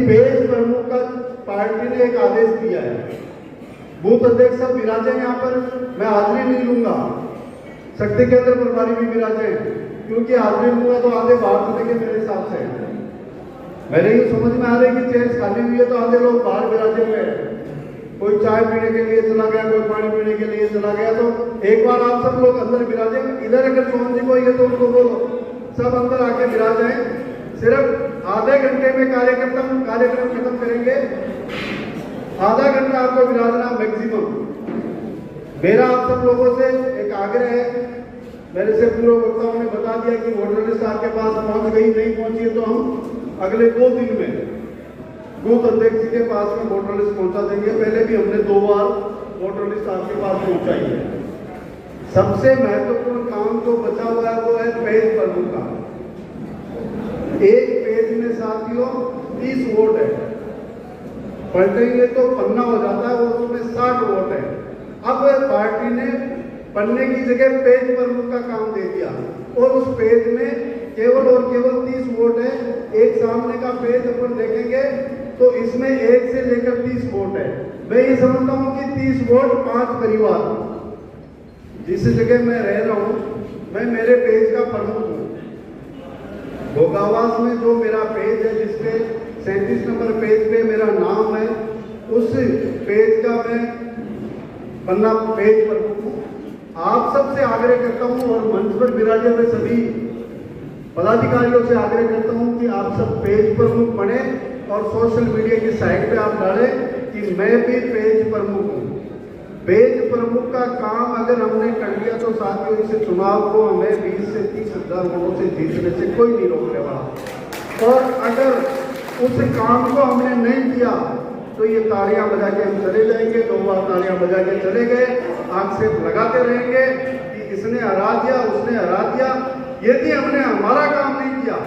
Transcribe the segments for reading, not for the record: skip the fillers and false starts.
Page प्रमुख का party ने एक आदेश दिया है, बूथ अध्यक्ष सब विराजे यहाँ पर, मैं हाजिरी नहीं लूंगा, शक्ति केंद्र प्रभारी भी विराजे, क्योंकि हाजिरी लूंगा तो आधे बाहर चलेंगे मेरे हिसाब से। मेरे ये समझ में आ रही है कि चेयर खाली हुई है तो आधे लोग बाहर विराजे हुए हैं, कोई चाय पीने के लिए चला गया, कोई पानी पीने के लिए चला गया, तो एक बार आप सब लोग अंदर विराजे। इधर अगर सोहन जी को ये तो उनको बोलो सब अंदर आके विराज जाए। सिर्फ आधे घंटे में कार्यक्रम खत्म करेंगे, आधा घंटा आपको विराजना मैक्सिमम। मेरा आप सब लोगों से एक आग्रह है, मेरे से पूर्व वक्ताओं ने बता दिया कि वोटर लिस्ट आपके पास पहुंच गई, नहीं पहुंची है तो हम अगले 2 दिन में बूथ अध्यक्ष जी के पास में वोटर लिस्ट पहुंचा देंगे। पहले भी हमने 2 बार वोटर लिस्ट आपके पास पहुंचाई है। सबसे महत्वपूर्ण काम जो बचा हुआ है वो है पेज प्रमुख का। एक पेज में साथियों 30 वोट है, पलटेंगे तो पन्ना हो जाता है, वो उसमें 60 वोट है। अब पार्टी ने पन्ने की जगह पेज प्रमुख का काम दे दिया और उस पेज में केवल और केवल 30 वोट है। एक सामने का पेज अपन देखेंगे तो इसमें 1 से लेकर 30 वोट है। मैं ये समझता हूँ कि 30 वोट 5 परिवार, जिस जगह मैं रह रहा हूँ मैं मेरे पेज का प्रमुख हूँ। भोगावास में जो मेरा पेज है जिसपे 37 नंबर पेज पे मेरा नाम है, उस पेज का मैं पन्ना पेज प्रमुख हूँ। आप सबसे आग्रह करता हूँ और मंच पर विराजे हुए सभी पदाधिकारियों से आग्रह करता हूँ कि आप सब पेज प्रमुख बने और सोशल मीडिया की साइट पे आप डालें कि मैं भी पेज प्रमुख हूँ। पेज प्रमुख का काम अगर हमने कर लिया तो साथियों इस चुनाव को हमें 20 से 30 हजार वोटों से जीतने से कोई नहीं रोकने वाला। और अगर उस काम को हमने नहीं किया तो ये तालियां बजा के हम चले जाएंगे, 2 बार तालियां बजा के चले गए, आक्षेप लगाते रहेंगे कि इसने हरा दिया, उसने हरा दिया। यदि हमने हमारा काम नहीं किया,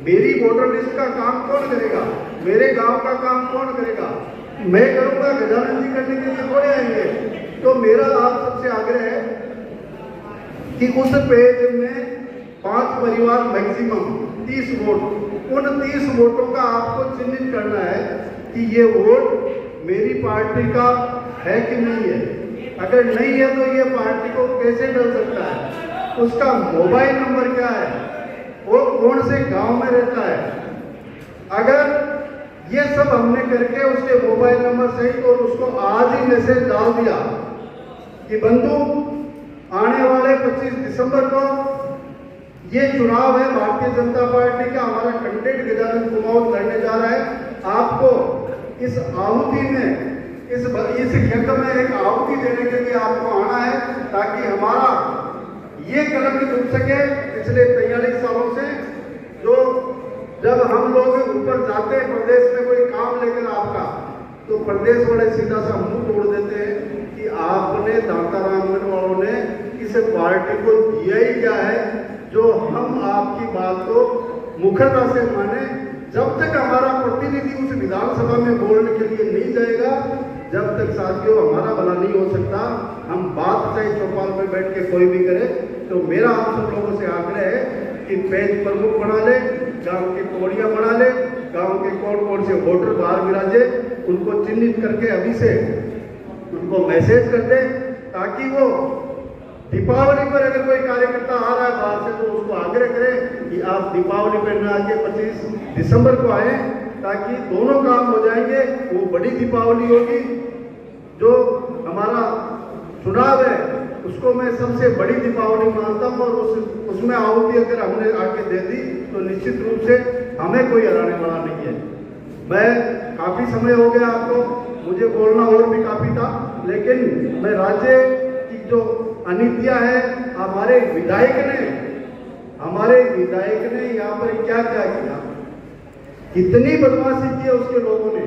मेरी वोटर लिस्ट का काम कौन करेगा, मेरे गांव का काम कौन करेगा? मैं करूंगा, गजानन जी करने के लिए थोड़े आएंगे। तो मेरा आप सबसे आग्रह है कि उस पेज में 5 परिवार मैक्सिमम 30 वोट, उन 30 वोटों का आपको चिन्हित करना है कि ये वोट मेरी पार्टी का है कि नहीं है। अगर नहीं है तो ये पार्टी को कैसे डल सकता है, उसका मोबाइल नंबर क्या है, वो कौन से गांव में रहता है। अगर ये सब हमने करके उसके मोबाइल नंबर सहित और उसको आज ही मैसेज डाल दिया कि बंधु आने वाले 25 दिसंबर को ये चुनाव है भारतीय जनता पार्टी का, हमारा कैंडिडेट गजानन कुमावत लड़ने जा रहा है, आपको इस आहुति में इस खेत में एक आहुति देने के लिए आपको आना है, ताकि हमारा ये कलंक टूट सके। पिछले 43 सालों से जो जब हम लोग ऊपर जाते हैं प्रदेश में कोई काम लेकर आपका, तो प्रदेश वाले सीधा सा मुंह तोड़ देते हैं कि आपने दाताराम वालों ने इस पार्टी को दिया ही क्या है जो हम आपकी बात को मुखरता से माने। जब तक हमारा प्रतिनिधि उस विधानसभा में बोलने के लिए नहीं जाएगा, जब तक साथियों हमारा भला नहीं हो सकता। हम बात चाहे चौपाल में बैठ के कोई भी करे। तो मेरा आप सब लोगों से आग्रह है कि पेज प्रमुख बना ले, गांव की टोलियां बना ले, गांव के कौन से वोटर बाहर विराजे, उनको चिन्हित करके अभी से उनको मैसेज कर दे, ताकि वो दीपावली पर अगर कोई कार्यकर्ता आ रहा है बाहर से तो उसको आग्रह करे कि आप दीपावली पर न आके 25 दिसंबर को आए, ताकि दोनों काम हो जाएंगे। वो बड़ी दीपावली होगी, जो हमारा चुनाव है उसको मैं सबसे बड़ी दीपावली मानता हूँ, और उसमें आहुति अगर हमने आके दे दी तो निश्चित रूप से हमें कोई हराने वाला नहीं है। मैं काफी समय हो गया आपको, मुझे बोलना और भी काफी था, लेकिन मैं राज्य की जो अनीतियां है, हमारे विधायक ने यहाँ पर क्या क्या किया, कितनी बदमाशी की है उसके लोगों ने,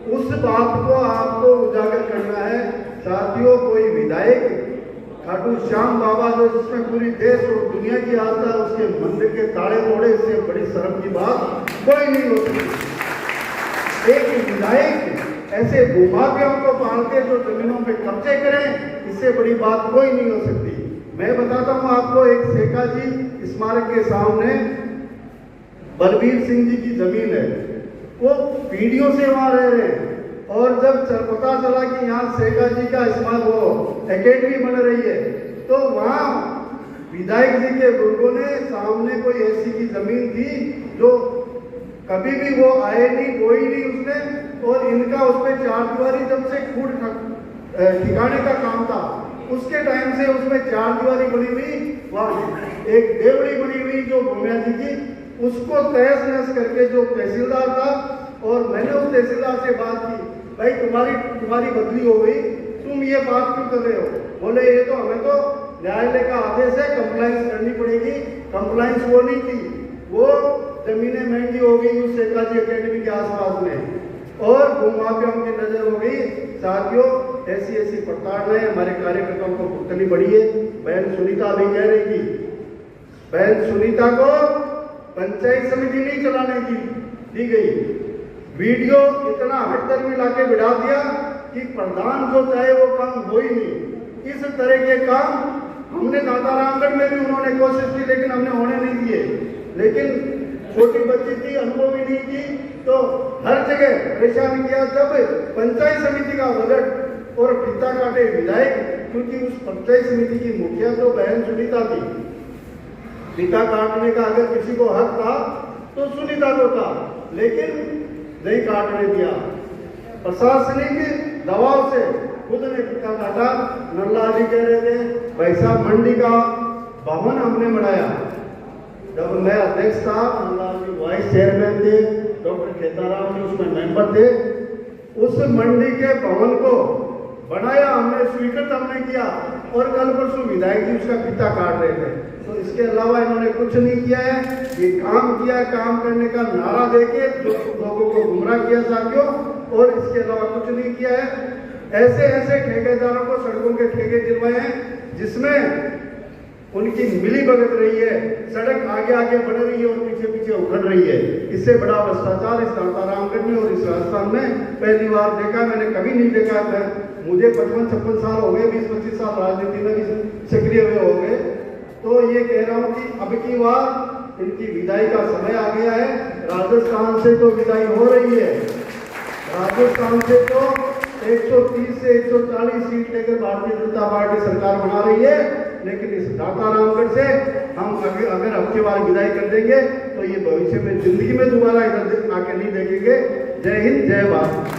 उस बात को आपको उजागर करना है साथियों। कोई विधायक खाटू श्याम बाबा जो जिसमें पूरी देश और दुनिया की आस्था है, उसके मंदिर के ताले तोड़े, इससे बड़ी शर्म की बात कोई नहीं हो सकती। एक विधायक ऐसे भूभाग्यों को पाल के जो जमीनों पे कब्जे करें, इससे बड़ी बात कोई नहीं हो सकती। मैं बताता हूं आपको, एक शेखा जी स्मारक के सामने बलबीर सिंह जी की जमीन है, वो पीढ़ियों से वहाँ रह रहे हैं। और जब पता चला कि यहाँ शेखा जी का स्मारक वो एकेडमी बन रही है, तो वहाँ विधायक जी के बुजुर्गों ने सामने कोई ऐसी की जमीन थी जो कभी भी वो आए नहीं, कोई नहीं उसने, और इनका उसमें चारदीवारी जब से खूट ठिकाने का काम था उसके टाइम से उसमें चारदीवारी बनी हुई, वहाँ एक देवड़ी बनी हुई जो भूमिया जी की, उसको तहस नहस करके जो तहसीलदार था, और मैंने उस तहसीलदार से बात की, भाई तुम्हारी बदली हो गई, तुम ये बात क्यों कर रहे हो? बोले ये तो हमें तो न्यायालय का आदेश है, कंप्लाइंस करनी पड़ेगी। कंप्लाइंस वो नहीं थी, वो जमीनें महंगी हो गई उस शेखा जी अकेडमी के आसपास में, और भूमाफियाओं की नजर हो गई। साथियों, ऐसी प्रताड़नाएं हमारे कार्यकर्ताओं को भुगतनी पड़ी है। बहन सुनीता भी कह रही थी, बहन सुनीता को पंचायत समिति नहीं चलाने दी गई, वीडियो इतना हटकर में लाके बिठा दिया कि प्रधान जो चाहे वो काम हो ही नहीं। इस तरह के काम हमने दातारामगढ़ में भी उन्होंने कोशिश की, लेकिन हमने होने नहीं दिए। लेकिन छोटी बच्ची थी, अनुभवी नहीं थी, तो हर जगह परेशान किया। जब पंचायत समिति का बजट और पिता काटे विधायक, क्योंकि उस पंचायत समिति की मुखिया तो बहन सुनीता थी, पिता काटने का अगर किसी को हक था तो सुनीता को था, लेकिन नहीं काटने दिया। प्रशासनिक दबाव से खुद ने पिता काटा। नल्ला जी कह रहे थे, भाई साहब मंडी का भवन हमने बनाया, जब मैं अध्यक्ष था, नल्ला जी वाइस चेयरमैन थे, डॉक्टर खेताराम जी उसमें मेंबर थे। उस मंडी के भवन को बनाया हमने, स्वीकृत हमने किया, और कल परसों विधायक जी उसका पिता काट रहे थे। तो इसके अलावा इन्होंने कुछ नहीं किया है। ये काम किया, काम करने का नारा देके लोगों को गुमराह किया साथियों, और इसके अलावा कुछ नहीं किया है। ऐसे ठेकेदारों को सड़कों के ठेके दिलवाए हैं जिसमें उनकी मिली भगत रही है, सड़क आगे बन रही है और पीछे उखड़ रही है। इससे बड़ा भ्रष्टाचार इस दातारामगढ़ में और इस राजस्थान में पहली बार देखा, मैंने कभी नहीं देखा है। मुझे 55-56 साल हो गए, 20-25 साल राजनीति में भी सक्रिय हुए हो गए। तो ये कह रहा हूँ कि अब की बार इनकी विदाई का समय आ गया है। राजस्थान से तो विदाई हो रही है, राजस्थान से तो 130 से 140 सीट लेकर भारतीय जनता पार्टी सरकार बना रही है, लेकिन इस दातारामगढ़ से हम अगर अब की बार विदाई कर देंगे तो ये भविष्य में जिंदगी में दोबारा इधर आके नहीं देखेंगे। जय हिंद, जय भारत।